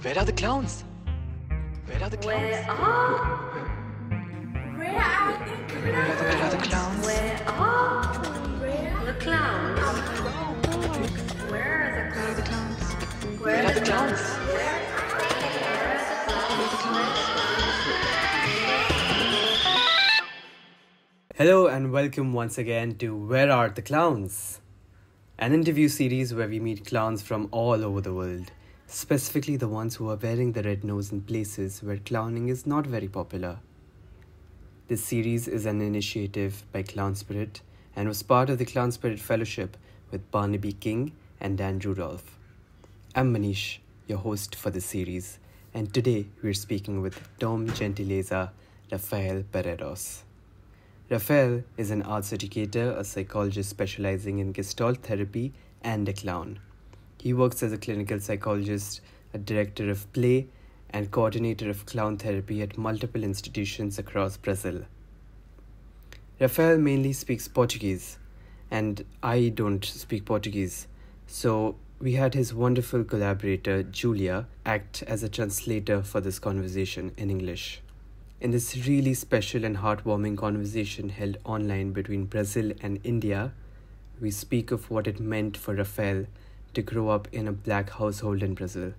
Where are the clowns? Where are the clowns? Where are the clowns? Where are the clowns? Where are the clowns? Where are the clowns? Where are the clowns? Hello and welcome once again to Where Are the Clowns? An interview series where we meet clowns from all over the world, specifically the ones who are wearing the red nose in places where clowning is not very popular. This series is an initiative by Clown Spirit and was part of the Clown Spirit Fellowship with Barnaby King and Dan Rudolph. I'm Manish, your host for this series, and today we're speaking with Dom Gentileza, Rafael Pereiros. Rafael is an arts educator, a psychologist specializing in Gestalt therapy, and a clown. He works as a clinical psychologist, a director of play, and coordinator of clown therapy at multiple institutions across Brazil. Rafael mainly speaks Portuguese, and I don't speak Portuguese, so we had his wonderful collaborator, Julia, act as a translator for this conversation in English. In this really special and heartwarming conversation held online between Brazil and India, we speak of what it meant for Rafael to grow up in a black household in Brazil,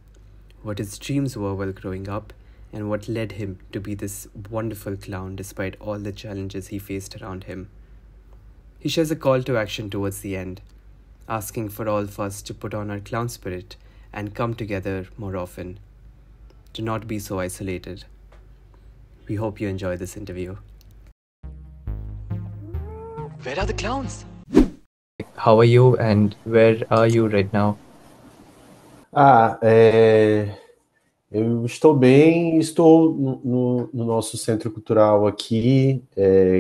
what his dreams were while growing up, and what led him to be this wonderful clown despite all the challenges he faced around him. He shares a call to action towards the end, asking for all of us to put on our clown spirit and come together more often, to not be so isolated. We hope you enjoy this interview. Where are the clowns? How are you and where are you right now? Eu estou bem, estou no nosso centro cultural aqui,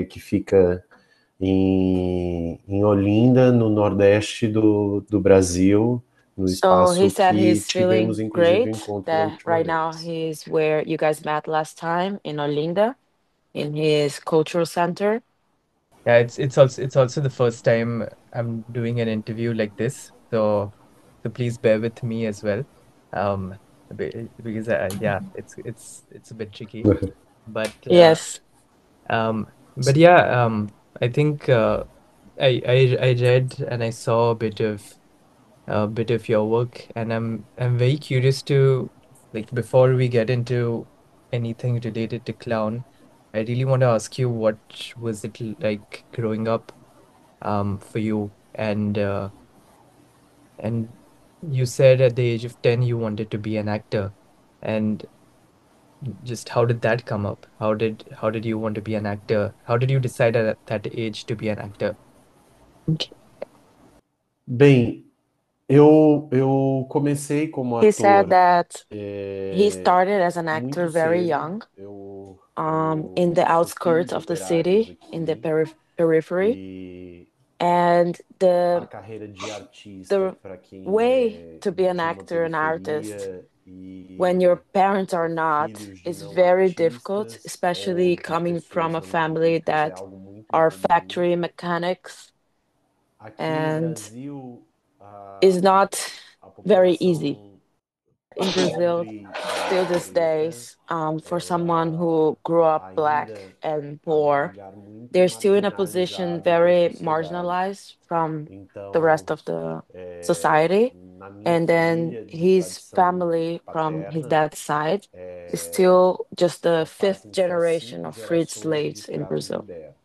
que fica em Olinda, no nordeste do Brasil, no So espaço he said que he's tivemos, feeling inclusive, um great encontro na that última right now vez. he's where you guys met last time in Olinda, in his cultural center. Yeah, it's also the first time I'm doing an interview like this, so please bear with me as well, um, because yeah, it's a bit tricky, but Yes. I think I read and I saw a bit of your work, and I'm very curious to, like, before we get into anything related to clown, I really want to ask you, what was it like growing up for you? And you said at the age of 10 you wanted to be an actor, and just how did that come up? How did you want to be an actor? How did you decide at that age to be an actor? Bem, eu comecei como He said ator that he started as an actor muito very cedo. young, Eu in the sou filho outskirts de of the operários city, in the aqui periphery, e and a the carreira de artista the para quem way é to be an de uma actor, an artist, periferia when your e parents are not, filhos de is não very difficult, artistas especially ou de coming from pessoas a não family ricas é that algo muito are incomum. factory mechanics Aqui no and Brasil, is a, not a very easy. população In Brazil, pobre still e these preta, days, for someone ela who grew up black ainda and está num poor, lugar muito they're still in a position marginalizado da very sociedade. marginalized from the Então, rest of the society. na minha And then família de his tradição family from his paterna, dad's side is still just the já fifth fazem só generation cinco of freed gerações de slaves in escravos Brazil. libertos.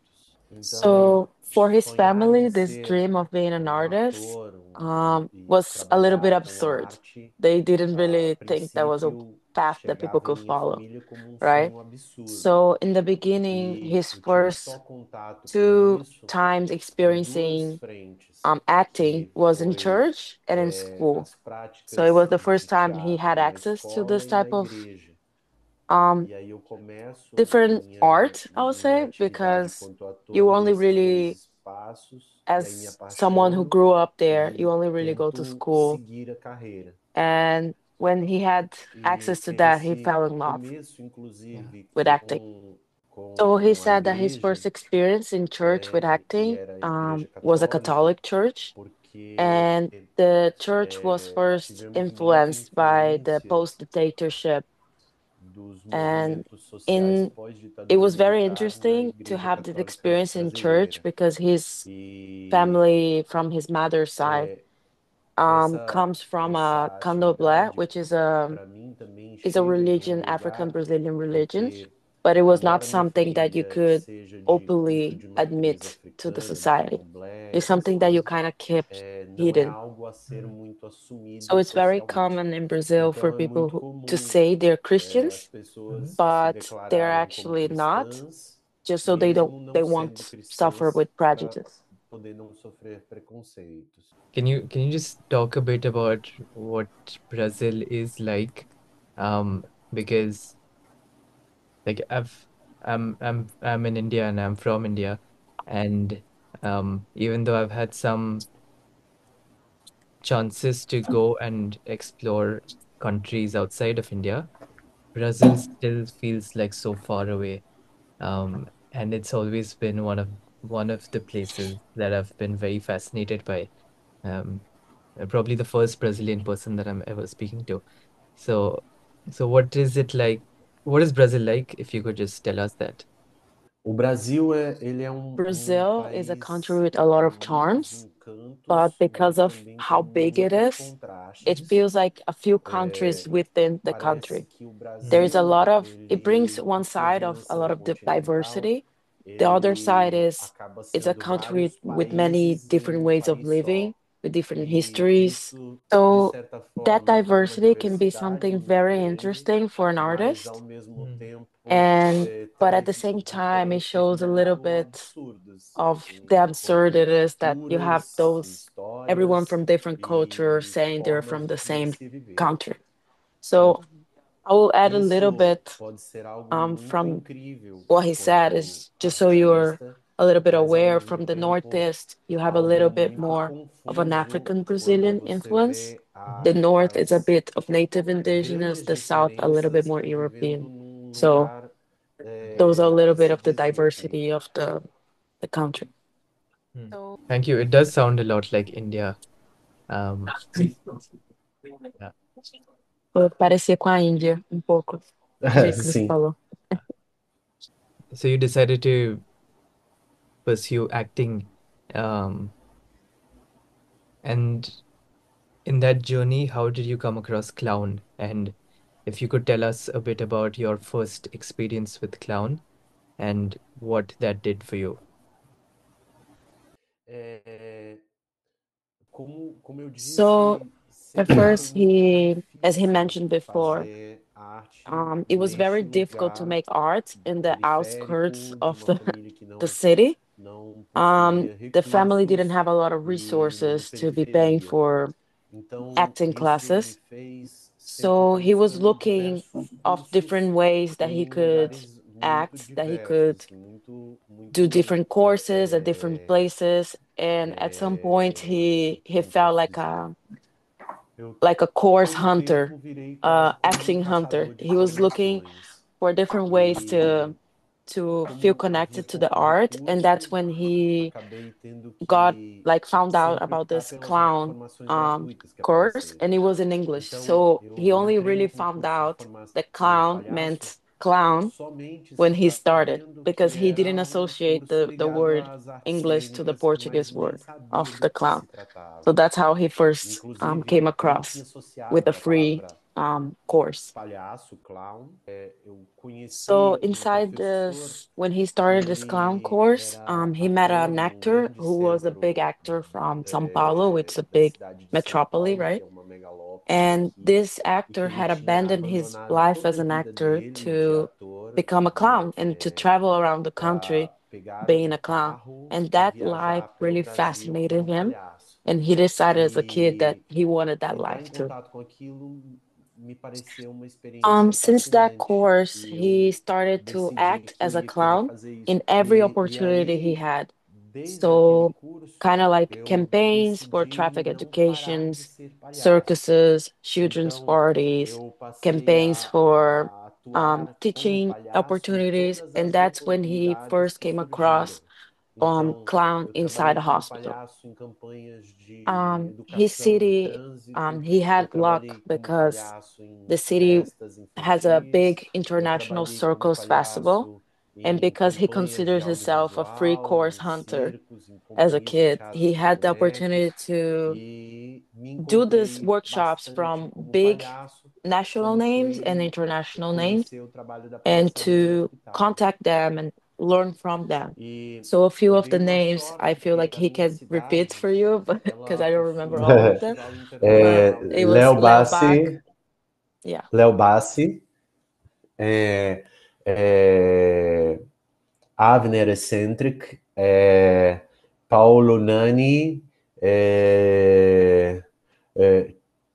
Então, So for his sonhar family, em this ser dream of being an artist ator e was a little bit trabalhar com absurd. arte, They didn't a really think that was a princípio path that people chegava à could minha follow, família como um right? sonho absurdo. So in the beginning, E his eu tive só first contato com two isso times em duas experiencing frentes, acting que was in foi church and in school. as So it práticas was the de first time he had teatro na access to this escola e na type of igreja. um E aí eu começo different art, I would minha say, atividade because quanto ator you only nesses dois really, espaços, e aí me as someone who apaixono grew up there, you e only really go to tento school. seguir a carreira. And when he had access E to that, he esse fell in love começo, inclusive, with acting. So he com a said that his igreja, first experience in church with que acting era a igreja was a católica, Catholic church, And porque the church was first tivemos muita influenced by the influência post-dictatorship. dos And movimentos sociais in it pós-ditadura was very militar na interesting to Igreja have this Católica experience in church Brasileira. because his E family from his mother's side é, essa comes from a essa candomblé, atividade which para mim também is a chega em um religion, African lugar Brazilian religion, porque but it was not embora minha something that you família could seja muito openly de matriz admit to the africana, de society. candomblé, It's essas something that you coisas, kind of kept não é hidden. algo a ser Mm. muito So assumido it's very socialmente. common in Brazil for Então é people muito who, to comum say they're as Christians, Mhm. pessoas se but they're declararem como actually not, cristãs, just so mesmo they não sendo won't suffer cristãs, with para prejudice. poder não sofrer preconceitos. Can you just talk a bit about what Brazil is like? Um, because like I'm in India and I'm from India, and even though I've had some chances to go and explore countries outside of India, Brazil still feels like so far away. And it's always been one of the places that I've been very fascinated by. Um, Probably the first Brazilian person that I'm ever speaking to. So, so what is it like? What is Brazil like? If you could just tell us that. O Brasil ele é Brazil is a country país with a lot com of muitos charms, but encantos, because mas of também com how big it muitos is, it contrastes. feels like a few countries within the Parece country. que o There is Mm, a Brasil, lot of, it brings ele, one por ser side of a dimensão lot of continental, diversity. The other side ele is acaba it's a sendo country vários with many países em different um ways of país living, só. with different E histories. isso, de So certa that forma, cria uma diversity can be diversidade something muito very grande, interesting for an mas ao artist. mesmo mm, tempo And but at the traz same time, it diferenças shows a little muito bit absurdas, of the porque absurdities that you have culturas, those everyone histórias from different cultures e saying they're from formas the de same se viver. country. So I will add a little Isso bit pode ser algo muito from incrível what he said enquanto is just so you're artista, a little bit mas ao aware mesmo from the tempo Northeast, you have a algo little bit muito more of an confuso African quando Brazilian você influence. vê mhm, The North is a bit of native indigenous, grandes the South a little bit diferenças more vivendo European. num So lugar those are a little que bit se of the diz muito. diversity of the country. mm. So Thank you. It does sound a lot like India. Um, yeah. parecia com a Índia um pouco, do jeito que você Sim. falou. So you decided to pursue acting, um, and in that journey, how did you come across clown? And if you could tell us a bit about your first experience with clown and what that did for you. É, como eu So disse, at sempre foi first, muito as he difícil mentioned before, fazer arte it was very neste difficult to lugar make art in the outskirts periférico, de of uma família que the não, city. não possuía The family didn't recursos have a lot of e numa resources to be paying periferia. for Então, acting isso me classes. fez sempre So estar he was buscando looking diversos of cursos different ways that he em could lugares muito act, that he diversos, could assim, muito, do muito, different courses at different places. And at some point, he como felt posso dizer? Eu, like a course com o hunter, tempo, virei quase como um acting hunter. caçador de He was looking formações. for different ways E to feel como havia connected to the pouco art, and that's recurso, when he acabei tendo got que like found out sempre about optar this pelas clown formações gratuitas que course, and apareceram. it was in English. Então, So he eu only entrei really no found curso de out that formação de clown palhaço meant clown somente when he started sabendo because que he era didn't um associate curso the ligado word às artes English to the cênicas, mas Portuguese nem word sabia of do the que clown. se So tratava. that's how he first came Inclusive, nem tinha across with a associado a free palavra course. palhaço, clown. Eu So conheci um inside professor this, when he que started this clown ele course, era he met an ator num actor grande who was a big centro actor from São Paulo, which is a da big cidade de São metropole, Paulo, que right? é uma megalópole And aqui, this e actor que ele had tinha abandoned his abandonado life toda as a an vida actor dele de to ator become a clown and to travel around the country para pegar being um a clown. carro And e that life viajar pelo really Brasil como fascinated um him. palhaço. And he decided as a kid that E he wanted that entrar em life too. contato com aquilo me pareceu uma experiência Since that fascinante course, e he eu started to decidi act que eu as a ia querer clown fazer in isso. every E opportunity he aí, had. desde aquele So, kind curso, of like eu campaigns for decidi traffic não parar de educations, ser palhaço. circuses, children's Então, parties, eu passei campaigns for atuar como teaching palhaço em opportunities. todas And as that's when he oportunidades first que came across surgiram. clown Eu inside trabalhei a como hospital. palhaço em campanhas de His educação no city, he trânsito, eu had luck trabalhei como because palhaço em the city festas has a infantis, big eu international trabalhei como circus festival, palhaço and em because he campanhas de considers himself a free audiovisual, course em hunter circos, em as a companhias de kid, he teatro de had the opportunity bonecos to e me do these encontrei workshops bastante from como big palhaço national quando names and fui international names conhecer o trabalho da and palhaçaria to identitária. contact them and learn from them. E So a few eu of dei the uma names I sorte feel porque like a he minha can repeat cidade, for you, but because ela I don't possui remember um all of them. festival But internacional it de was Léo Leo dança. Bach, Bassi, yeah. Léo Bassi, é, é, Avner Eccentric, Paulo Nani,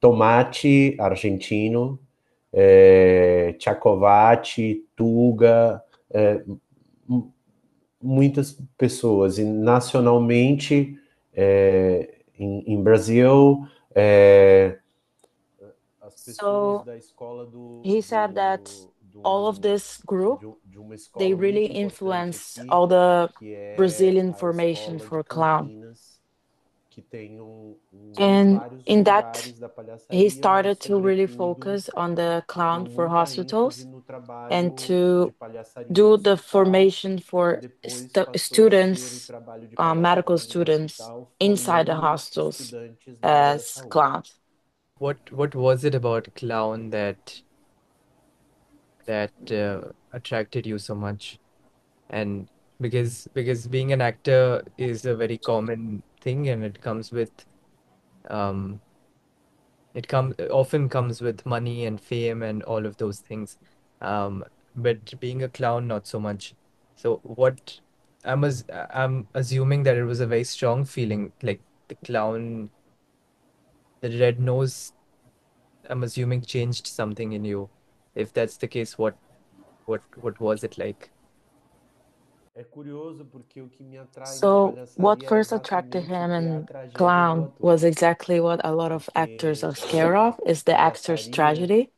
Tomate argentino, Tchacovati, Tuga, muitas pessoas. E nacionalmente, em Brasil, As pessoas So da escola he said that all of this group, de uma they escola really muito importante influenced aqui, all the que é Brazilian a formation escola de for clown. Campinas, que tem um dos And vários in that, lugares da he palhaçaria, mas started to really sobretudo focus on the com clown for muita ênfase hospitals no and trabalho de to palhaçaria no do the hospital, formation que for depois passou a ser o students, trabalho de medical palhaçaria no students hospital, inside the formando hostels estudantes da área da as saúde. clowns. What was it about clown that attracted you so much? And because being an actor is a very common thing, and um often comes with money and fame and all of those things. Um, but being a clown, not so much. So I'm assuming that it was a very strong feeling, like the clown, the red nose. I'm assuming changed something in you. If that's the case, what was it like? É curioso porque o que me atrai na So what palhaçaria é first attracted exatamente o him que é a in tragédia do clown ator. was exactly what a lot of actors Porque are scared of, is a the actor's palhaçaria tragedy.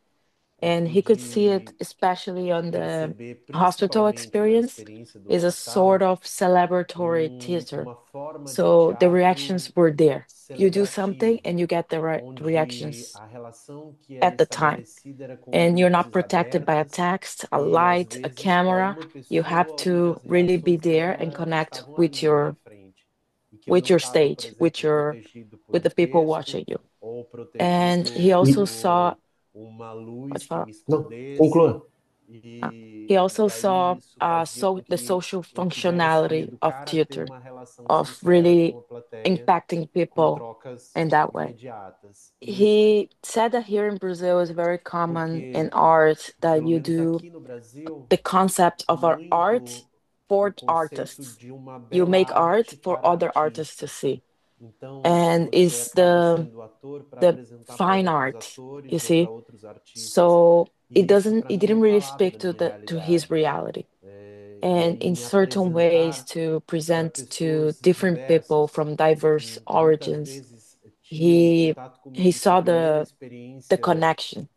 eu And he could see it pude especially on the perceber, hospital principalmente na experience, experiência do is a sort hospital, of celebratory theater. uma forma de So the reactions teatro were there. You do something celebrativo, and you get the right onde reactions a relação que era at the time. estabelecida era com And you're not luzes protected by a abertas text, a e às light, a vezes para camera. uma You have pessoa onde to as really be reações there and dela connect estavam ali na minha frente e que eu with não your estava, por stage, exemplo, protegido por with um the people texto watching you. ou And he protegido also e, saw por uma luz what's que that? me não, escondesse conclua. He e also daí saw isso fazia com the que social eu pudesse me functionality of educar a ter theater, uma relação of sincera com really a plateia impacting com people trocas in that way. imediatas. E isso é He said that here in Brazil is very common in porque, art that pelo you menos do aqui no Brasil, the concept of our art muito o for conceito artists. de uma You bela make art arte for para other artists to artistas. see. Então, And você it's acaba sendo ator para the apresentar para fine outros art, you atores ou para see. outros artistas. So E isso para it mim não didn't really falava speak da to minha the to his realidade. reality. E And aí in me certain ways apresentar to para present to pessoas different people diversas from diverse que muitas origins, vezes tinham he contato he comigo por saw primeira the experiência connection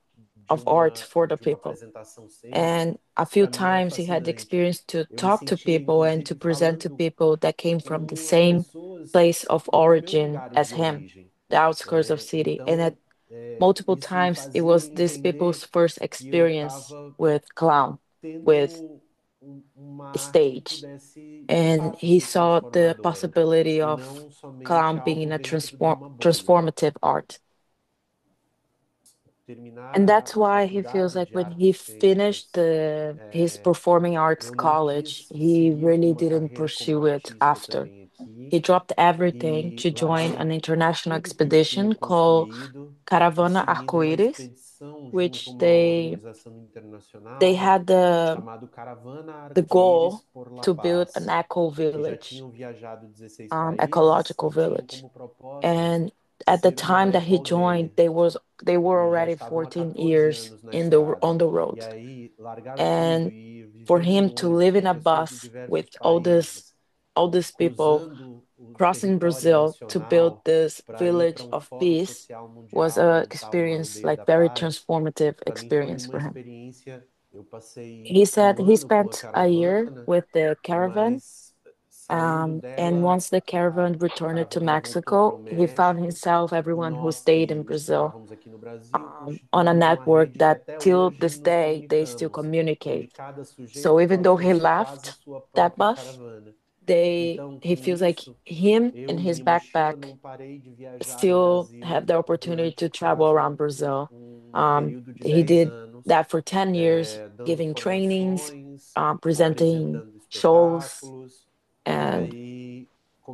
of art for the de uma people. apresentação cênica, And a few para mim era times he had the fascinante. experience to Eu me talk to sentia, people and to inclusive, present to falando people that came from the com as same pessoas place of dos meus origin lugares as de him, origem. the outskirts of city. And at Então, multiple isso me times it fazia was these people's entender first que eu experience estava with clown, with tendo uma arte que stage. pudesse, de And fato, he ser saw the transformadora possibility e of não somente clown algo being a dentro de uma bolha. transformative art. Terminar And that's a why he feels faculdade like de when he artes finished cênicas, his performing arts eu não college, quis he seguir com really uma didn't carreira como pursue it artista after. também aqui He dropped everything e to join larguei an international tudo que eu tinha expedition called construído e Caravana segui numa Arco-Íris, expedição junto a which uma organização they internacional had chamado Caravana the Arco-Íris goal por La to build an Paz, eco que já village, tinham viajado 16 países ecological e tinham village. como propósito And at the ser uma time that he joined, eco-aldeia. they were E já already estavam há 14 14 years anos na in the on estrada. the E road. aí largaram tudo And e ir for viver him to milhões live com in a pessoas de bus with diversos países, all these people cruzando o crossing território Brazil to build nacional this para ir para village um of fórum peace social was mundial a montar uma experience, aldeia like da very paz, transformative para mim foi experience uma for him. experiência. Eu passei He said um he ano com a spent a year caravana, with the caravan, mas And once the caravan returned to Mexico, he found himself, everyone who stayed in Brazil, on a network that till this day they still communicate. So even though he left that bus, he feels like him and his backpack still have the opportunity to travel around Brazil. He did that for 10 years, giving trainings, presenting shows, and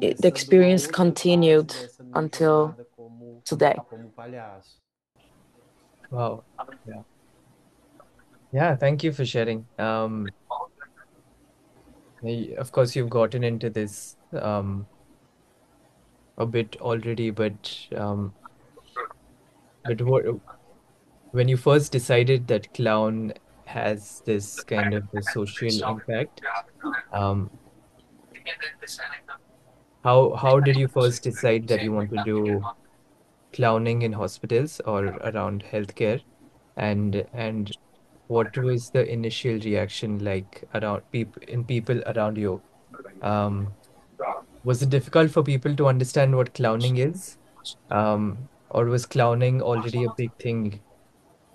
the experience continued until today. Wow. Yeah. Yeah, thank you for sharing. Of course, you've gotten into this a bit already, but when you first decided that clown has this kind of a social impact, um, how did you first decide that you want to do clowning in hospitals or around healthcare? And what was the initial reaction like around people around you? Um, was it difficult for people to understand what clowning is? Or was clowning already a big thing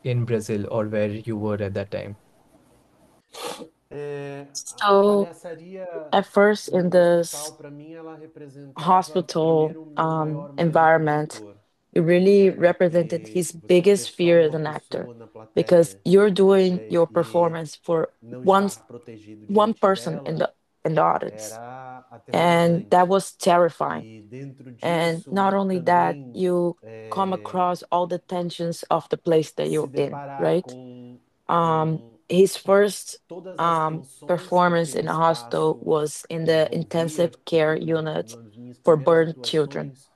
in Brazil or where you were at that time? A So palhaçaria at first, in no this hospital, para mim, ela representava hospital primeiro o meu maior medo como environment, ator, it really represented porque his você ter biggest só fear as uma an actor pessoa na because plateia you're doing your e performance for não one estar protegido one diante person dela in the audience, era and that aterrorizante. was terrifying. E dentro And disso, not only that, também you come across all the tensions of the place that se you're in, deparar right? com His first todas as tensões que performance aquele in a hospital espaço was in the intensive envolvia, care porque unit nas minhas for primeiras burn children. atuações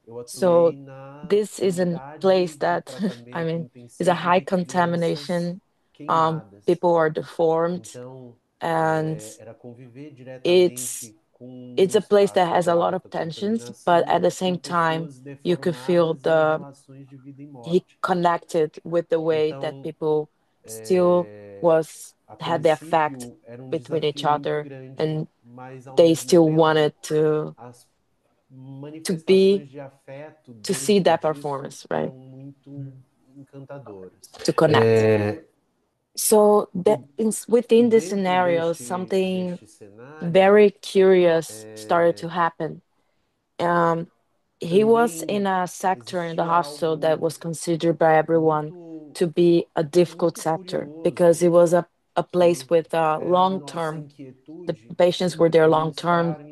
eu So atuei na this is a unidade place de that, I tratamento mean, is a intensivo high de crianças contamination. queimadas. People are deformed, Então, and era conviver it's diretamente com um it's a place that espaço has de a lot of alta tensions, but contaminação at the com same time, pessoas you could feel deformadas em the relações de vida e he morte. connected with the way that Então, people still was a had the effect princípio era um between each desafio muito other, grande, and mas ao they mesmo still tempo wanted to as to be manifestações de afeto to see dentro that disso performance, right? eram muito encantadoras. To connect. So that E, e within this dentro scenario, something deste cenário, very curious started to happen. Um, he was in também a sector in the existia hospital that algo was considered by everyone muito to be a difficult muito sector because curioso it was a place que with era a long nossa term. The inquietude patients were there de long term. estar em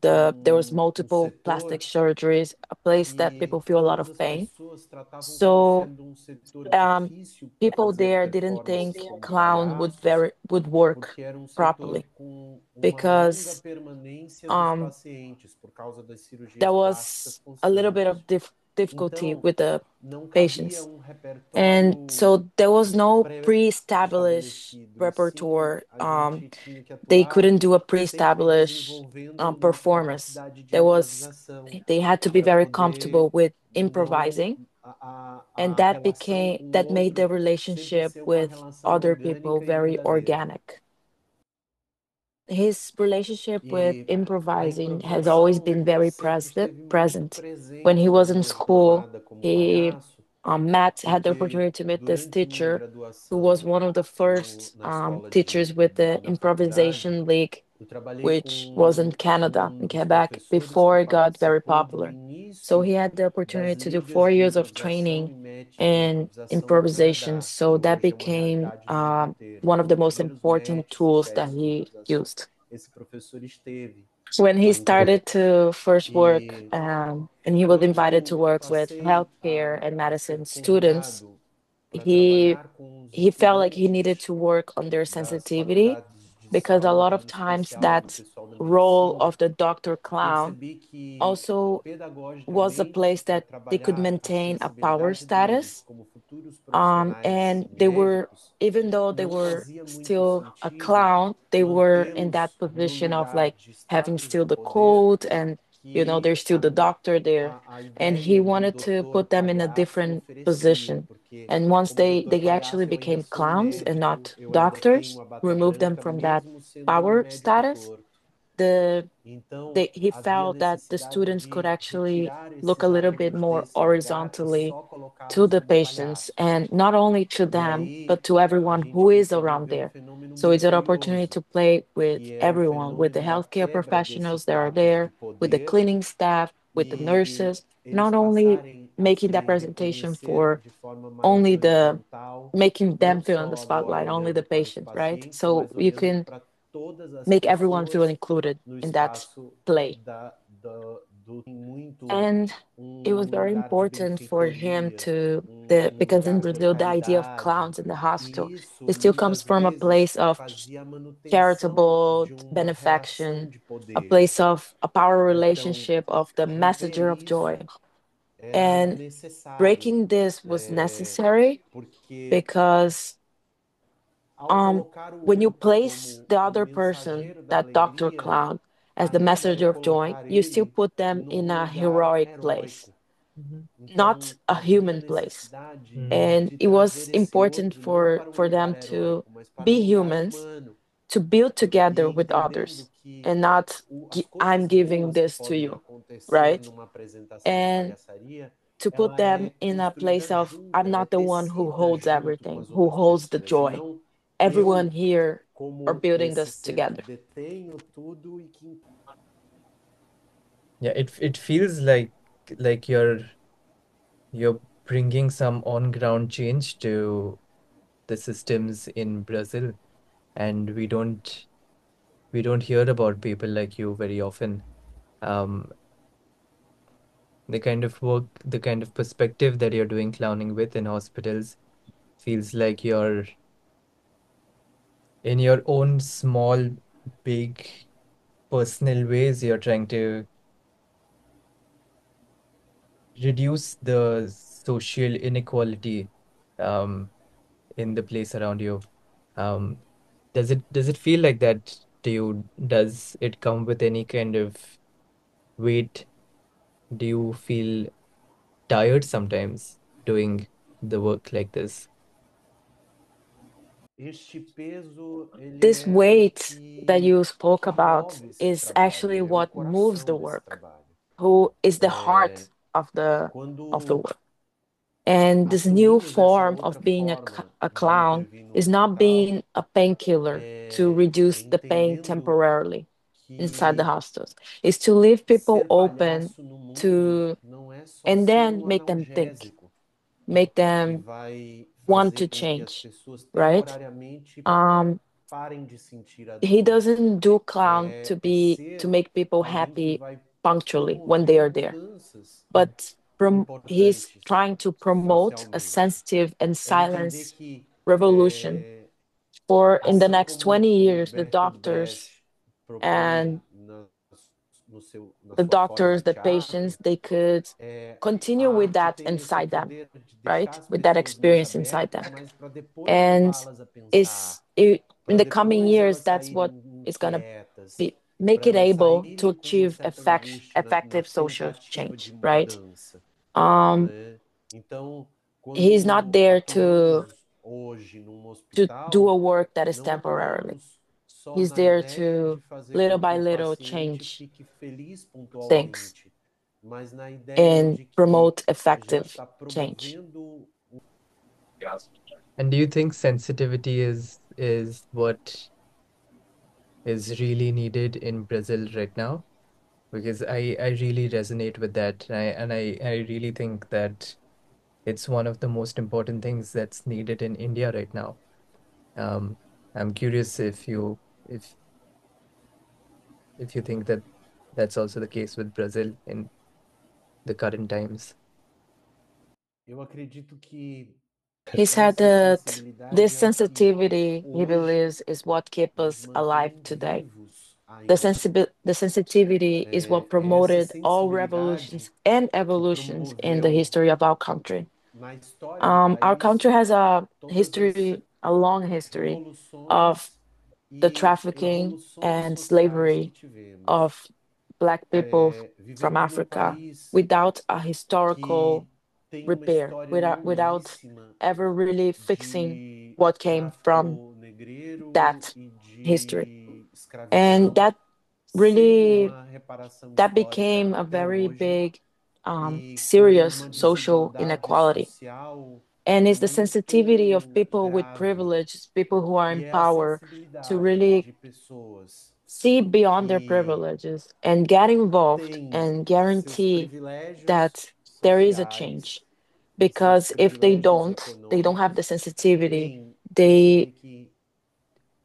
There was um multiple plastic setor surgeries, a place that people que feel a lot todas of as pain. pessoas tratavam como So sendo um setor um, difícil para people fazer there didn't performances think como clown palhaços, would work porque era um setor properly com uma longa because permanência dos um, pacientes por causa das there cirurgias plásticas was a little bit of constantes. difficulty Então, with the não cabia patients. um And repertório so there was no pre-established pré-estabelecido, e sim repertoire. a gente tinha que They atuar couldn't do a sempre pre-established desenvolvendo nossa performance. capacidade de There was improvisação they had to be para very comfortable poder with não improvising, and a relação com o that made the outro sempre relationship ser uma with relação other people orgânica e very verdadeira. organic. His relationship with E a improvising has always improvisação been very sempre present. esteve muito Present. When he presente na was in minha school, jornada como he palhaço, had the porque opportunity to meet this durante minha teacher who was graduação one of the first na escola teachers with the da faculdade, improvisation league, eu trabalhei which was in com Canada, um in dos Quebec, professores que before it got very participou do popular. So início he had the das opportunity to do ligas 4 years de of improvisação training mimética e in improvisação no improvisation. Canadá, que So that hoje é uma became realidade no mundo inteiro. one of Foram the os most primeiros important matches tools that sérios de he improvisação. used. Esse professor esteve When he lá em started Quebec. to first work, E and he was invited to quando work with passei healthcare and a medicine ser students, convidado para he trabalhar com os he felt like he needed estudantes to work on their das sensitivity faculdades de because a lot saúde, of em times especial do that pessoal da role medicina, of the doctor clown percebi que also was a pedagogicamente place para that they could trabalhar a maintain a power sensibilidade deles status. como futuros profissionais And they were, médicos, even though they não were fazia muito still a sentido clown, they were in that mantê-los no position of lugar like de having status still de the poder code, and que there's still the doctor there. a And he ideia do wanted to doutor put them in a palhaço different oferecia, position. porque And once como doutor they actually palhaço eu ainda became sou um clowns and médico, not eu ainda tenho doctors, a bata remove them branca, from that mesmo sendo um power médico status, torto. the Então, he havia felt that the necessidade students could de actually tirar look a esses little bit alunos more desse lugar e horizontally só to colocá-los the como patients, palhaços. and not only to E them, aí but to a everyone gente who is conseguiu around ver um there. fenômeno So muito it's an opportunity curioso, to play with que era o everyone, with the fenômeno da healthcare quebra desse professionals that are status de there, with the poder cleaning staff, with the e nurses, eles not only passarem a making that se presentation reconhecer for de forma mais only the horizontal, making them não feel in the só agora spotlight, only the olhando para os patients, right? pacientes, So mas you olhando can para todas as make everyone feel pessoas included no in that espaço play. muito And it was very lugar de important for him benfeitoria, to the because in lugar de Brazil the idea of caridade, clowns in the hospital, e isso it still comes muitas from a vezes place of fazia a manutenção charitable de uma relação benefaction, de a poder. place of a power Então, relationship of the messenger romper of joy. isso era And necessário, breaking this was necessary porque because ao colocar o when you outro place como the o other person, mensageiro da that Dr. alegria, Clown, as the ali é messenger of joy, colocar you still ele put them in num a lugar heroic place, heróico. Mhm. not Então, a havia human place. necessidade Mhm. And de it was trazer esse important outro não para um for them lugar to heróico, mas para um be lugar humans, humano. to build E together with entendendo others, que and not as I'm coisas giving boas que this to podem you, acontecer right? numa apresentação de And palhaçaria, to put ela them é in a construída place of I'm junta, ela é not the one who tecida holds junto com everything, as who outras holds the pessoas, e joy. não Everyone eu here are como building esse this ser que together. detenho tudo e que Yeah, it feels like you're bringing some on-ground change to the systems in Brazil, and we don't hear about people like you very often. Um, the kind of work, the kind of perspective that you're doing clowning with in hospitals feels like you're in your own small, big, personal ways, you're trying to reduce the social inequality um, in the place around you. Um, does it feel like that to you? Does it come with any kind of weight? Do you feel tired sometimes doing the work like this? este peso ele This é o weight that you spoke que about move esse is trabalho, actually ele é o what moves the coração desse work, trabalho. who is the É, heart of the quando work. And this new assumimos essa form outra of being forma a de clown intervir no is not hospital, being a painkiller to é reduce the pain entendendo temporarily inside the que hospitals. It's to leave people ser open palhaço no mundo to, não é só and ser then um make them think, analgésico make que them vai want fazer to com que as change, pessoas right? temporariamente Um, parem de sentir a he dor. doesn't do clown É to ser make people alguém que happy vai punctually when they promover are there, mudanças but he's importantes trying to promote a socialmente. sensitive and É entender silence que revolution. For in the assim next como 20 o years, Bertolt Brecht propõe and na the sua forma de doctors, the teatro, patients, they could a continue with arte that tem esse inside them, poder de deixar right? as With that pessoas mais experience inside them. abertas, mas para depois And levá-las a pensar, in para the coming depois years, elas that's what saírem is going to inquietas, be make para it elas able to saírem com uma achieve certa angústia na effective social tentativa de change, right? mudança, Um, né? Então, he's not quando there atuamos hoje num to do a hospital, work that is não temporarily. atuamos só He's na there ideia de to fazer little com que by o little paciente change fique feliz things pontualmente, mas na ideia and de que promote a gente effective está change. promovendo. And do you think sensitivity is what is really needed in Brazil right now? Because I really resonate with that. I really think that it's one of the most important things that's needed in India right now. Um, I'm curious if if you think that that's also the case with Brazil in the current times. Eu acredito que He said essa that this sensibilidade é o que sensitivity, he hoje believes, is what keeps nos us alive mantém today. vivos ainda. The sensitivity is what É essa promoted all revolutions sensibilidade and que evolutions in the promoveu history of our country. na história do Our country país has todas as a long history of revoluções the e trafficking evoluções and sociais que slavery tivemos. of Black people from Vivemos num Africa país without a historical que tem uma repair, história without longuíssima ever really fixing de what came from tráfico negreiro that e history. de And escravidão. that sendo really uma reparação that histórica became a até very hoje big e com serious uma social desigualdade inequality. social And it's the sensitivity of muito people with grave. privilege, people who are E in é a power, to sensibilidade really de pessoas see beyond their que privileges and get involved têm and seus guarantee privilégios that there is a change. sociais e seus Because if privilégios they don't have the econômicos sensitivity, em they que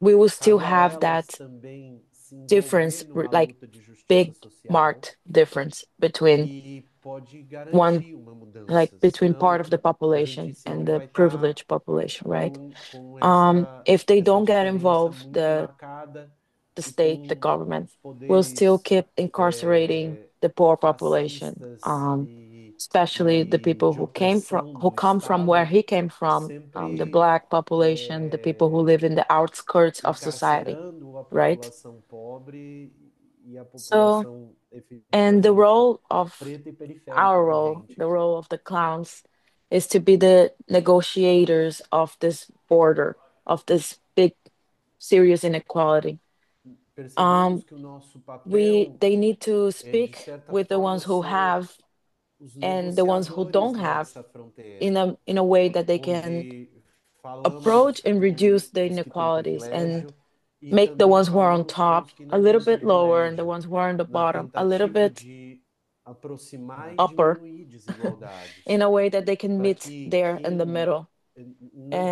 we will still cabe a have elas that também se difference, envolver numa like luta de justiça big social marked difference between que pode one, garantir uma like mudança. between part Senão, of the a gente population and sempre the vai estar privileged population, right? com If they essa don't get diferença involved, muito marcada the e state, the com government os will still poderes keep incarcerating the poor population, fascistas especially the e people de opressão who do come from where Estado he came from, the sempre black population, the people who live in the outskirts of society, encarcerando a right? população pobre e a So, população and the efetivamente role of preta e periférica da gente. the role of the clowns is to be the negotiators of this border, of this big serious inequality. Percebemos que o nosso papel They need to é, de speak certa with the forma, ones who ser have os and the ones who negociadores don't have dessa fronteira, in a way that they can onde approach falamos and com reduce the os que têm inequalities and privilégio e make the também ones who are on falamos com top os que a não little têm bit lower and the privilégio, ones who are on the na bottom a little tentativa bit de aproximar e upper diminuir desigualdades, in a way that they can para meet que there in the quem middle não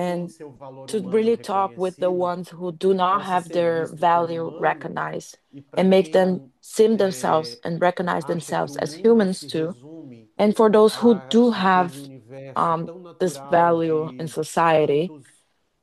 tem and seu valor to humano really talk with the reconhecido ones who do not possa have ser their visto como value humano recognized e para and make them quem see themselves and recognize acha que themselves o as mundo humans se too. resume And for those who do àquele have universo tão this natural value in de society,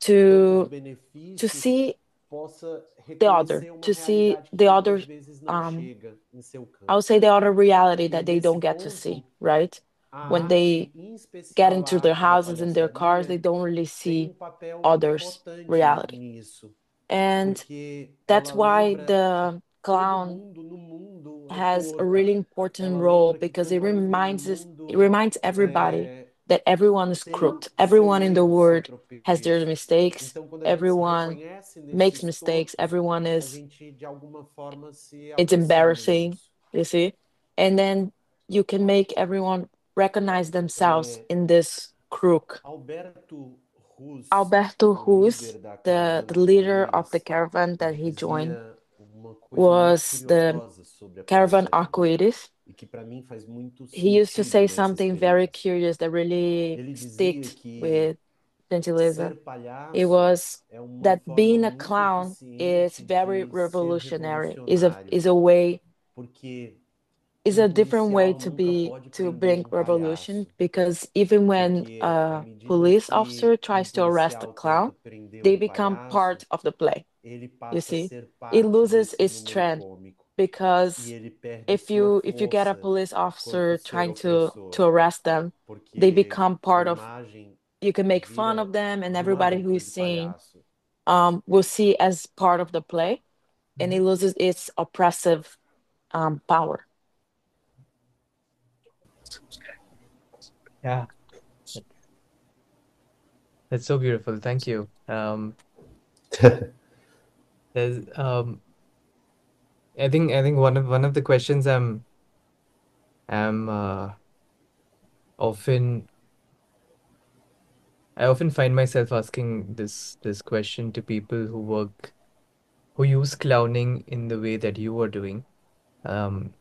tantos to benefícios, see possa reconhecer uma to see realidade que the muitas other vezes não um chega em seu I would campo. say the other reality E that they nesse don't get to see, ponto, right? a When arte, they em get especial a into their arte da houses and their cars, they palhaçaria, don't really tem see papel others' importante reality. nisso, And porque that's ela why lembra que the todo clown mundo no mundo é has a corpo. really important Ela role lembra que because it no reminds it mundo reminds everybody that everyone is tem crooked. seu Everyone in the erro, seu world has their tropeço. mistakes. Então, quando a gente se Everyone reconhece makes nesses mistakes. tortos, Everyone a is gente de alguma forma se it's aproxima embarrassing, disso. you see? And then you can make everyone recognize themselves É, in this crook. Alberto Rus, Alberto o Hus, líder da the caravana de leader of the famílias, caravan that ele he joined, dizia uma coisa muito was the curiosa sobre a caravan palhaçaria arco-íris. e que para mim faz muito He used to sentido say nessa something very experiência. curious that really Ele dizia sticked que with Gentileza. ser It palhaço was é uma that forma being a muito clown is eficiente very de ser revolutionary, revolucionário, is a way, porque is um a different way policial nunca pode to prender bring um revolution, palhaço, because even when porque à a medida police officer que um tries to arrest a policial clown, tenta prender they um become palhaço, part of the play. ele You passa a see, ser it parte loses desse its número strength cômico e because ele perde sua if you get a força police quanto officer ser trying opressor, to arrest them, they porque become a part of. imagem You can make fun vira of them, and não há everybody who dentro is de seeing palhaço. will see as part of the play, and it loses its oppressive power. Yeah, that's so beautiful. Thank you. There's I think one of the questions am often I often find myself asking this question to people who use clowning in the way that you are doing, um,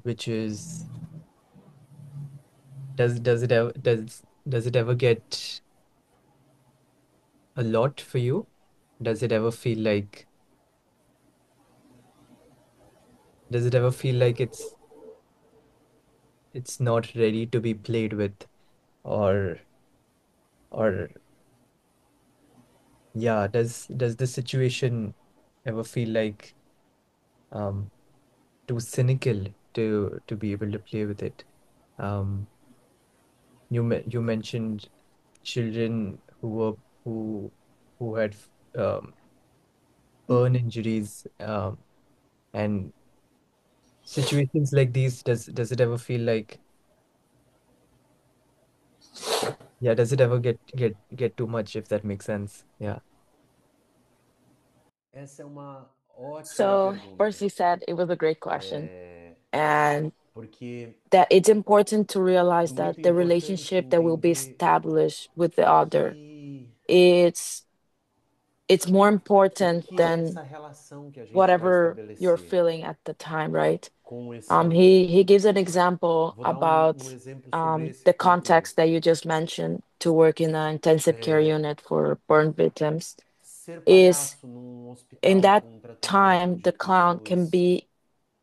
which is does it ever get a lot for you? Does it ever feel like does it ever feel like it's not ready to be played with, or or yeah, does the situation ever feel like um too cynical to be able to play with it? Um, you mentioned children who who had um, burn injuries, and situations like these. Does it ever feel like, yeah? Does it ever get too much, if that makes sense? Yeah. Essa é uma Ótima So first, pergunta. he said it was a great question, É, and porque that it's important to é realize that muito the importante relationship that will be entender established with the other, que it's it's more o important que é than essa relação que a gente vai whatever you're estabelecer feeling at the time, right? com esse outro. He gives an example Vou dar um about exemplo sobre esse the ponto. context that you just mentioned to work in an intensive care unit for burn victims. Ser Is palhaço num in hospital that com um tratamento time de the clown can pessoas be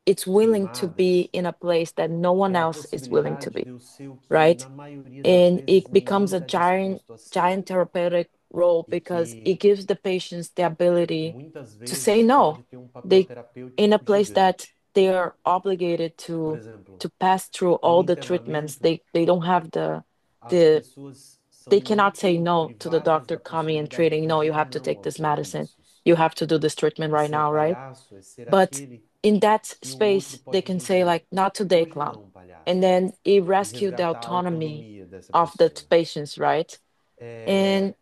it's willing to be queimadas in a place that no one é a else is willing to possibilidade be, de eu ser o que, right? na maioria das And vezes, it ninguém becomes a está giant disposto a ser. giant therapeutic role E because it que gives the patients the ability muitas to say vezes no. pode ter um papel They in a terapêutico place that gigante. they are obligated Por to exemplo, pass through no all the treatments. internamento, They don't have as the pessoas são they cannot say muito no to the privadas doctor da coming and possibilidade de treating. No, you dizer have to não take aos this medicine. serviços. You have to do this treatment E right ser now, right? palhaço é ser But aquele in that que o outro space, they pode can say dizer like, "Not today, hoje clown," não, and palhaço, then it e rescue the resgatar a autonomy autonomia dessa of the pessoa. patients, right? And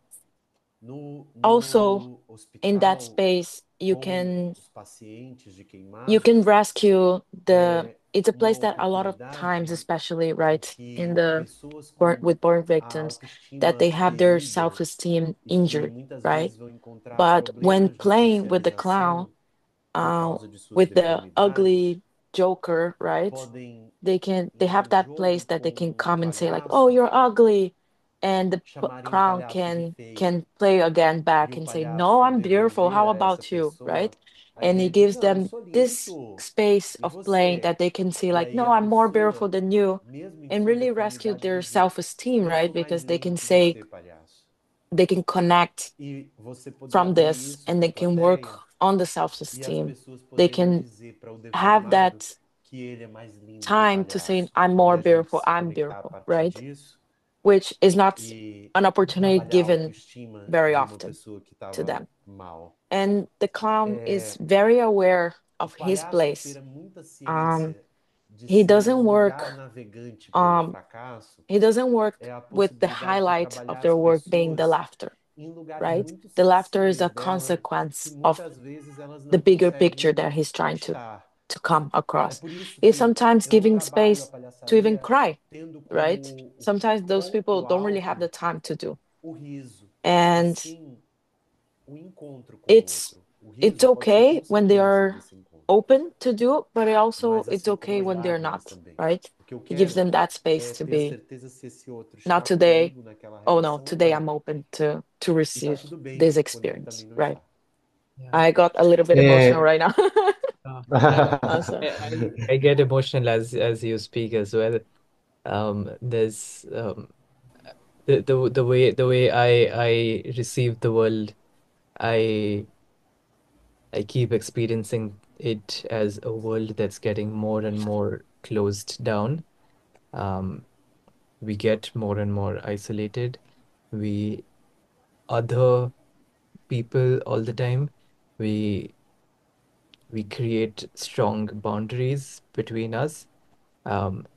also No in that hospital, space, com os pacientes de you can queimados, rescue the. é It's a uma place that a lot of times, oportunidade especially em right in que the pessoas burn com with burn a victims, that autoestima they have their ferida self-esteem e que injured, muitas right? vezes vão encontrar But when problemas de playing with the clown, socialização por uh, causa de suas with the deformidades, ugly Joker, right? podem, They num have that jogo place that they com can um come and say like, "Oh, palhaço, you're ugly," and the chamarem o clown palhaço de feio can play again e back o and say, "No, palhaço I'm beautiful. devolver How a essa about you?" Right? pessoa a And he ideia de gives não, eu them sou this lindo, space e of playing você? that they can see E like, aí "No, a I'm more beautiful pessoa, than you," mesmo em and sua really rescue deformidade, their dizer: self-esteem, eu sou right? mais Because they lindo can que say você, palhaço. they can connect E você poder from abrir this isso and para a they can work plateia on the e as self-esteem. pessoas They poderem can dizer para o have deformado that que ele é mais lindo que o time to say, palhaço "I'm e more a gente beautiful, se I'm conectar a beautiful," partir right? disso Which is not e an opportunity trabalhar a given autoestima very de uma often pessoa que to estava them. mal. And the clown is É, very aware o of his palhaço place. ter muita Um, ciência de he ser o doesn't vulgar work navegante pelo um fracasso he doesn't work é a with the possibilidade de highlight of trabalhar their as work being the pessoas laughter, em lugares right? muito The laughter is a sensíveis dela que consequence of muitas vezes elas the não bigger picture conseguem that he's trying estar. to come É across. por isso Is que sometimes eu giving trabalho a space to even palhaçaria cry, tendo right? como Sometimes those people ponto don't really have the alto time to do. o riso e And sim o encontro com o it's outro. O it's riso pode ser okay when they consequência are desse encontro, open to do it, but it also mas it's assim como okay as when they're lágrimas not, também. right? O que eu He gives quero them that space é to ter be certeza se esse outro not está today. comigo naquela Oh no, relação ou today não. I'm open to E tá receive tudo bem this quando ele experience, também não right? está. Yeah. I got a little bit emotional Yeah. right now. Yeah. Also, I get emotional as you speak as well. There's the way I receive the world, I I keep experiencing it as a world that's getting more and more closed down. Um, we get more and more isolated. We other people all the time. We we create strong boundaries between us. Um,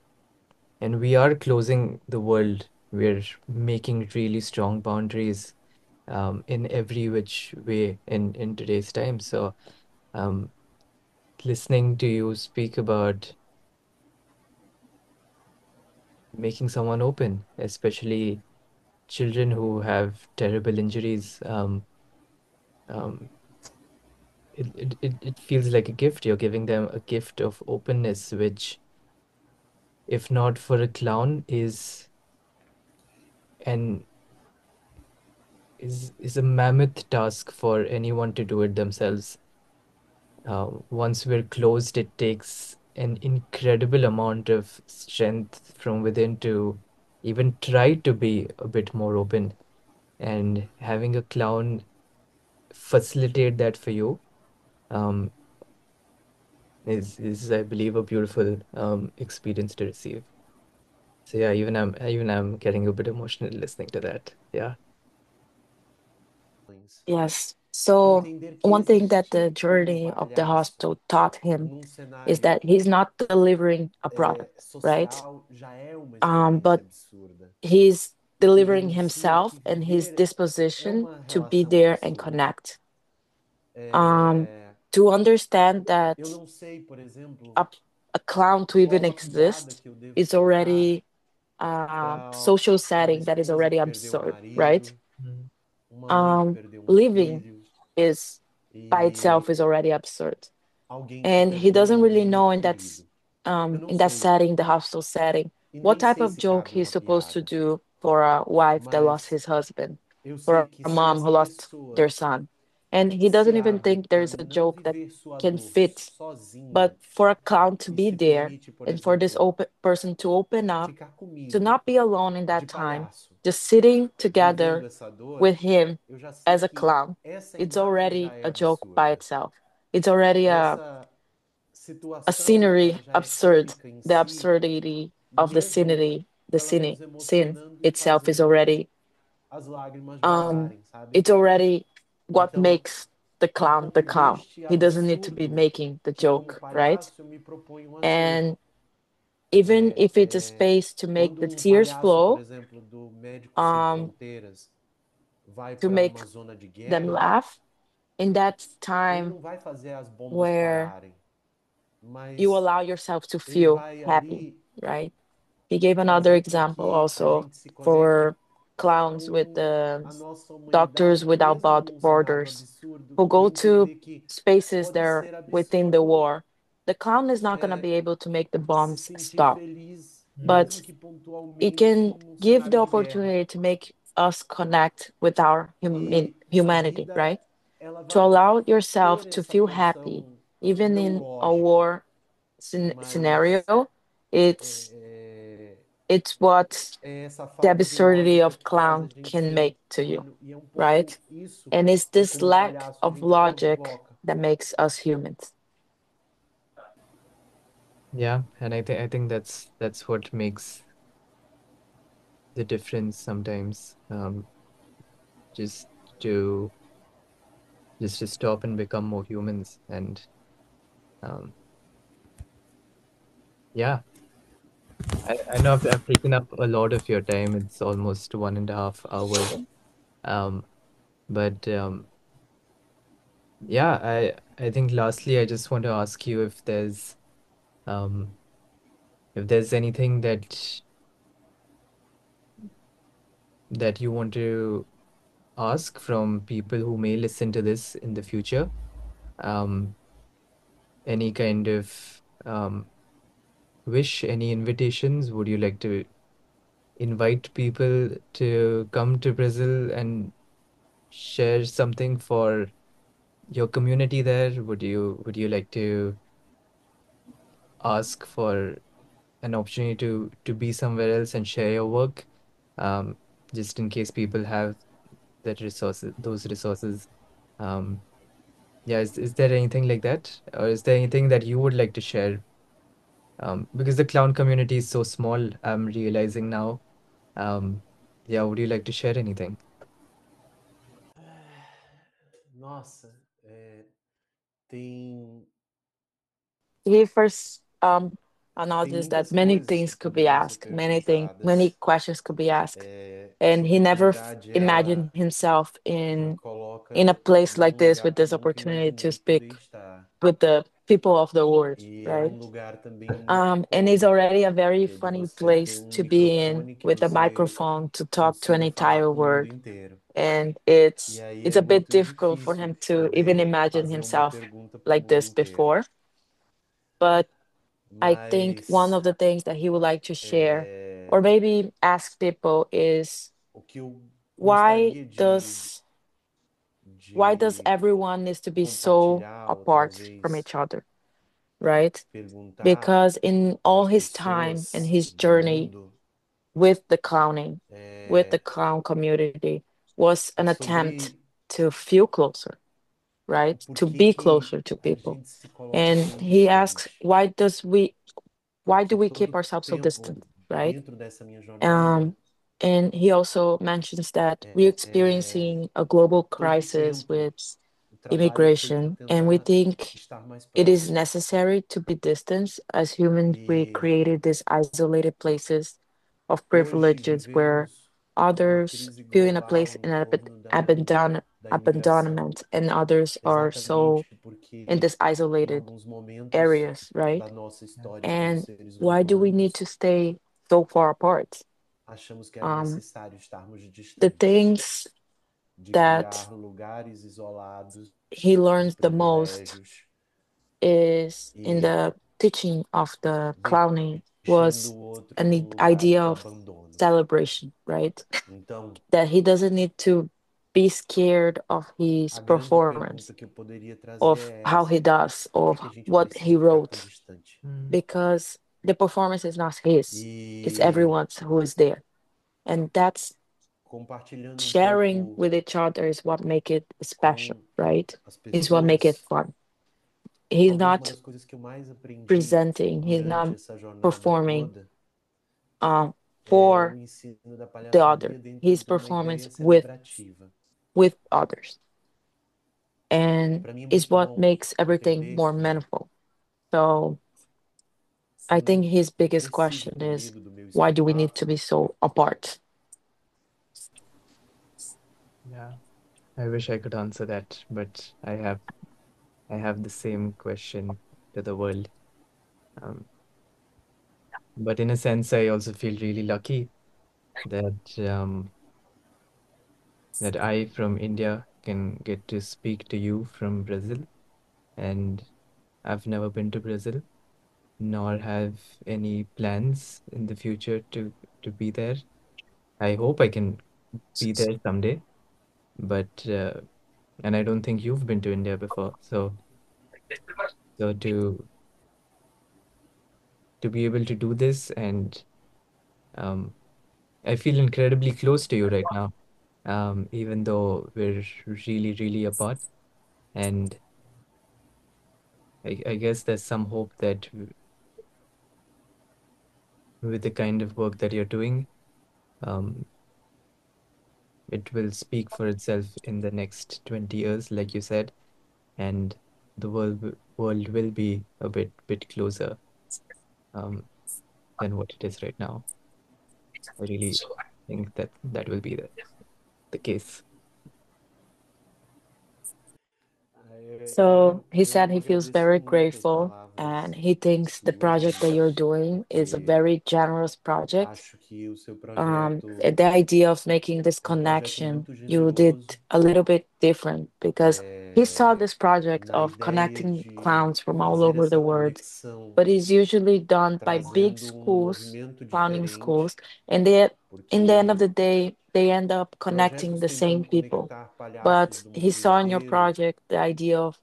and we are closing the world. We're making really strong boundaries in every which way in today's time. So, um, listening to you speak about making someone open, especially children who have terrible injuries, um, it feels like a gift. You're giving them a gift of openness, which, if not for a clown, an is a mammoth task for anyone to do it themselves. Once we're closed, it takes an incredible amount of strength from within to even try to be a bit more open. And having a clown facilitate that for you um, is I believe a beautiful experience to receive. So yeah, even I'm getting a bit emotional listening to that. Yeah. yes. So Entender que one thing that the existir como journey of the palhaço hospital taught him num is cenário that he's not delivering a product, right? social já é uma experiência But absurda. he's delivering Evidencia himself que and his viver é disposition uma to be relação there and absurda. connect. Um, to understand eu that não sei, por exemplo, a, a clown to even qual a piada exist que eu devo is contar already a para social uma setting that is esposa already que perdeu o absurd, right? marido, Mm. uma mãe que Um, perdeu um living filho is by itself e is already absurd. alguém que And he perdeu doesn't really alguém know muito in querido. Eu não that sei, setting, the hostel setting, e what nem type sei of se joke cabe he's uma supposed to piada, do for a wife that lost mas his husband, eu sei for que a se mom who essa lost pessoa their son. And he se doesn't even abre think para there's a não joke that viver sua can dor fit, but sozinho for a clown to e be se there permite, por and for this exemplo, open person to open up, ficar to comigo not be alone in de that time, palhaço, just sitting vivendo together essa dor, with him eu já sei as a que clown, essa it's imagem já already é a joke by absurda. itself. It's already Essa a situação ela scenery já é absurd. cômica em The si, absurdity of the mesmo scenery, the ela cine, nos sin emocionando e itself is fazendo already as lágrimas um vazarem, sabe? it's already what Então, makes the clown então the clown. deste He doesn't need to be absurdo making the que como joke, right? palhaço eu me proponho a ser. And even if it's a É, space to make quando the um tears palhaço, por flow, exemplo, do Médicos Sem um, Fronteiras vai to para make uma zona de them guerra, laugh in that ele time não vai fazer as bombas where pararem, you mas allow yourself to ele feel vai happy, ali right? He gave another fazer com example que a also gente se conecte for clowns with com the a nossa Doctors humanidade, que Without mesmo num cenário Borders absurdo, who de go to entender que spaces that pode are ser within the absurdo war. The clown is not going to be able to make the se bombs sentir stop, feliz, Mm. but mesmo que it pontualmente can num give the cenário de guerra. opportunity to make us connect with our E a humanity, vida right? ela To vai allow ter yourself to essa feel happy, porção even não in a lógica, war mas scenario. It's é, it's what é essa the falta de absurdity lógica of que faz a clown gente can ser make to you, humano, e é um pouco right? isso And it's que, this como lack palhaço, a of gente logic provoca. that makes us humans. Yeah, and I think that's what makes the difference sometimes. Just to just to stop and become more humans. And um, yeah, I know I've taken up a lot of your time. It's almost 1.5 hours. Um, but yeah, I think lastly, I just want to ask you um if there's anything that you want to ask from people who may listen to this in the future. Um, any kind of wish, any invitations? Would you like to invite people to come to Brazil and share something for your community there? Would you like to ask for an opportunity to be somewhere else and share your work? Um, just in case people have those resources. Um, yeah, is there anything like that? Or is there anything that you would like to share? Because the clown community is so small, I'm realizing now. Um, yeah, would you like to share anything? Nossa, tem, He first tem acknowledges that muitas many coisas que things could be poderiam ser asked, many perguntadas. questions could be asked, Essa and he never oportunidade, ela imagined himself me in a coloca place like num this lugar with que eu this nunca opportunity to imaginei speak poder estar. with the people of the world, E é right? um lugar também muito And it's cômico, already a very que é de funny você ter place um to be in microfone que with a você microphone to talk to an consiga falar entire com o mundo world. inteiro. And E it's aí it's é a bit muito difficult for him difícil to even poder imagine fazer uma himself pergunta para o like mundo this inteiro. before. But I think one Mas of the things that he would like to share é, or maybe ask people is o que eu why gostaria does why does de everyone needs to be so compartilhar ou apart from talvez each other, right? perguntar Because in para all as his time and pessoas his do journey mundo with the clowning, with the é, clown community, was é an attempt sobre to feel closer, o right? To porquê be que closer to a people. gente se coloca And tão he asks, distante. why Porque do we keep todo ourselves so tempo distant, right? dentro dessa minha jornada, Um, and he also mentions that we're é, é, experiencing a global todo crisis tempo with o trabalho foi para immigration, and we tentar think estar mais it is próximo. necessary to be distant. As humans, we E created these isolated places of hoje privileges where vivemos uma others crise feel in a global place em in torno abandon da imigração, abandonment, and others are so exatamente in these em isolated alguns momentos areas, right? da nossa história como And seres why do we need humanos, to stay so far apart? achamos que era Um, necessário estarmos the distantes, things de that criar lugares isolados he de learns the most privilégios is in e the teaching of the clowning deixando was o outro an num lugar idea de of abandono. celebration, right? Então, That he doesn't need to be scared of his a grande pergunta performance, que eu poderia trazer of é how he essa: does, por que of que a gente what he precisa ficar tão wrote, distante? Mm. because the performance is not his, it's E everyone's who is there. And that's compartilhando um sharing pouco with each other is what make it special, com right? as Is what make it pessoas, fun. He's talvez uma not das coisas que eu mais aprendi presenting, he's durante not essa jornada performing toda é o for ensino da the other. palhaçaria dentro His de uma performance ideia celebrativa. with others. And Para mim é is muito what bom makes everything more entender meaningful. So que I eu think não his biggest preciso question ter is medo do meu why do we need to espetáculo. be so apart? Yeah, I wish I could answer that, but I have the same question to the world. Um, but in a sense, I also feel really lucky that that I from India can get to speak to you from Brazil, and I've never been to Brazil, nor have any plans in the future to be there. I hope I can be there someday, but and I don't think you've been to India before, so to be able to do this, and um, I feel incredibly close to you right now, even though we're really, really apart. And I guess there's some hope that with the kind of work that you're doing, um, it will speak for itself in the next 20 years, like you said, and the world will be a bit closer um, than what it is right now. I really think that that will be the case. So he said Eu he feels agradeço very muito as grateful and palavras he thinks the suas project that e you're doing is a porque very generous project. acho que o seu projeto The idea of making this é um projeto connection, muito you did generoso, a little bit different because he saw this project na of ideia connecting de clowns from all fazer over essa the world, conexão, but it's usually done by big trazendo um schools, movimento clowning schools, diferente, and they, in the end of porque the day, they end up connecting projetos the same tentando people. conectar palhaços But do he mundo saw in your inteiro project the idea of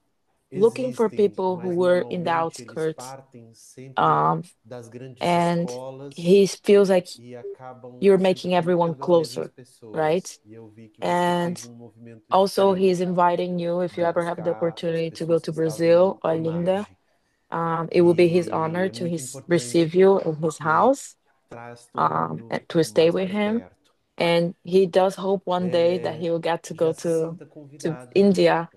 looking for existem, people who mas were in the normalmente eles outskirts, partem sempre um, das grandes and escolas he feels like e acabam you're sempre making everyone conectando as mesmas closer, right? pessoas. E eu vi que você And fez um movimento also, he's diferente inviting you if you de ever have the buscar as opportunity to go pessoas to que estavam Brazil or à Linda. margem. It will be his E honor é to muito receive importante you in his porque house, traz todo and mundo to stay mais with para him. perto. And he does hope one day that he will get to Já go se sinta to convidado, India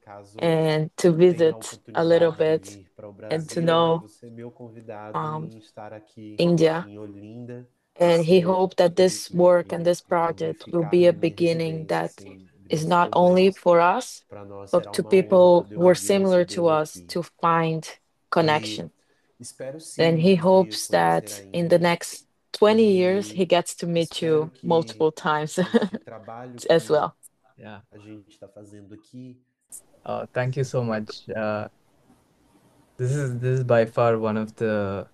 caso and to tenha a visit a little oportunidade de bit vir para o and to Brasil, know você é meu convidado um, em estar aqui India. em Olinda And he hoped that this work and this e poder project will ficar be a na minha beginning residência that sem is grandes not only problemas. for us, Para nós but será to uma honra people poder who are ouvir e similar to recebê-lo us aqui. to find E connection. espero sim And he um dia hopes conhecer a that in the Índia next 20 years, he e gets to meet espero you que multiple times esse trabalho as que well. Yeah. a gente está fazendo aqui Thank you so much. This is by far one of the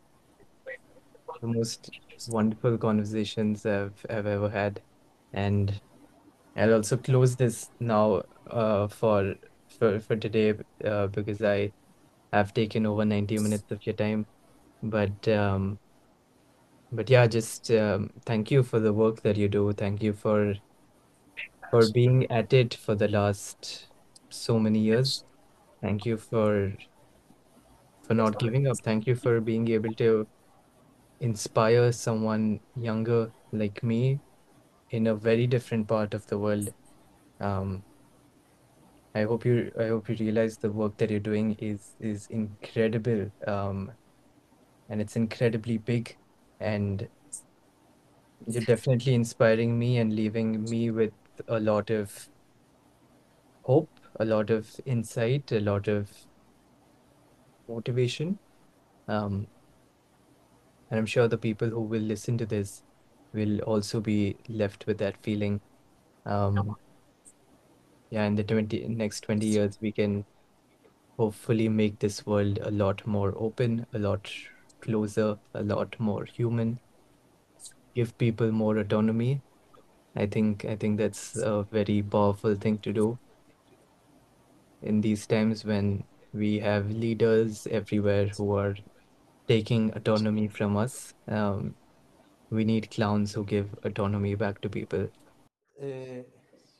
most wonderful conversations I've ever had, and I'll also close this now for today because I have taken over 90 minutes of your time. But yeah, just thank you for the work that you do. Thank you for being at it for the last so many years. Thank you for not giving up. Thank you for being able to inspire someone younger like me in a very different part of the world. Um, I hope you realize the work that you're doing is incredible. And it's incredibly big, and you're definitely inspiring me and leaving me with a lot of hope, a lot of insight, a lot of motivation. Um, and I'm sure the people who will listen to this will also be left with that feeling. Yeah, in the next 20 years, we can hopefully make this world a lot more open, a lot closer, a lot more human, give people more autonomy. I think that's a very powerful thing to do in these times when we have leaders everywhere who are taking autonomy from us. We need clowns who give autonomy back to people.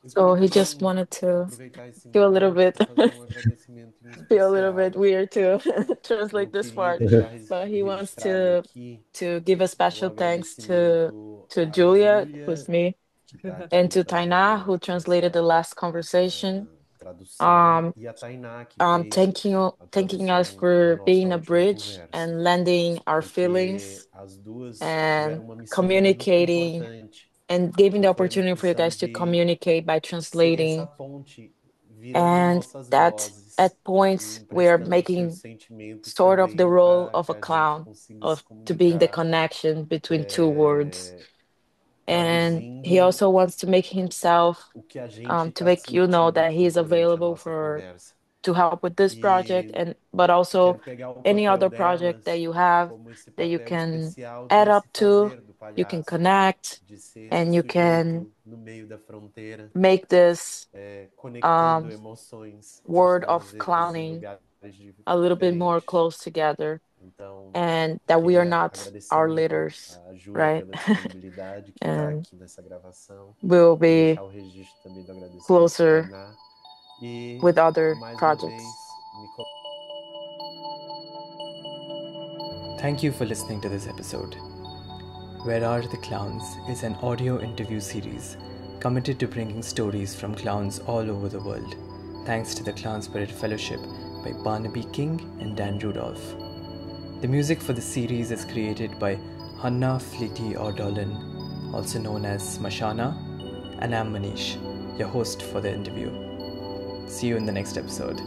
Eu So queria he também just wanted to aproveitar esse feel a little momento bit para fazer um agradecimento em feel a little bit especial. weird to Eu translate this queria part, deixar but he wants registrado aqui to give a o special thanks agradecimento to à Julia, who's Júlia, me, que está and aqui to Tainá, fazendo who translated the last essa conversation. tradução, e a Tainá, que fez a Thanking us tradução da for nossa being a última bridge conversa. and lending our Porque feelings as duas and tiveram uma missão muito communicating importante, and giving que the foi a opportunity for you missão guys to de communicate by ser essa translating. ponte, virando And nossas that vozes at e points we are emprestando seus making sentimentos sort of the também role para of que a a gente clown, consiga se of to being the comunicar, connection between two words. And he traduzindo also wants to make himself, o que a gente to está make you know sentindo that aqui he is durante a available nossa conversa. to help with this project, E and but quero also pegar o any papel other project that delas you have como esse that you papel can especial add de up se to, fazer do you can palhaço, connect, de ser esse and you can sujeito no meio da fronteira, make this conectando emoções que word estão of às vezes em clowning lugares a little bit more diferentes. close together, Então, and that we are queria not agradecer our muito leaders, a Júlia right? pela disponibilidade que está And aqui nessa gravação we'll e be deixar o registro também do agradecimento à closer Tainá. E, with other mais uma vez, projects. Thank you for listening to this episode. Where Are the Clowns is an audio interview series committed to bringing stories from clowns all over the world, thanks to the Clown Spirit Fellowship by Barnaby King and Dan Rudolph. The music for the series is created by Hanna Fleety Ordolin, also known as Mashana, and I'm Manish, your host for the interview. See you in the next episode.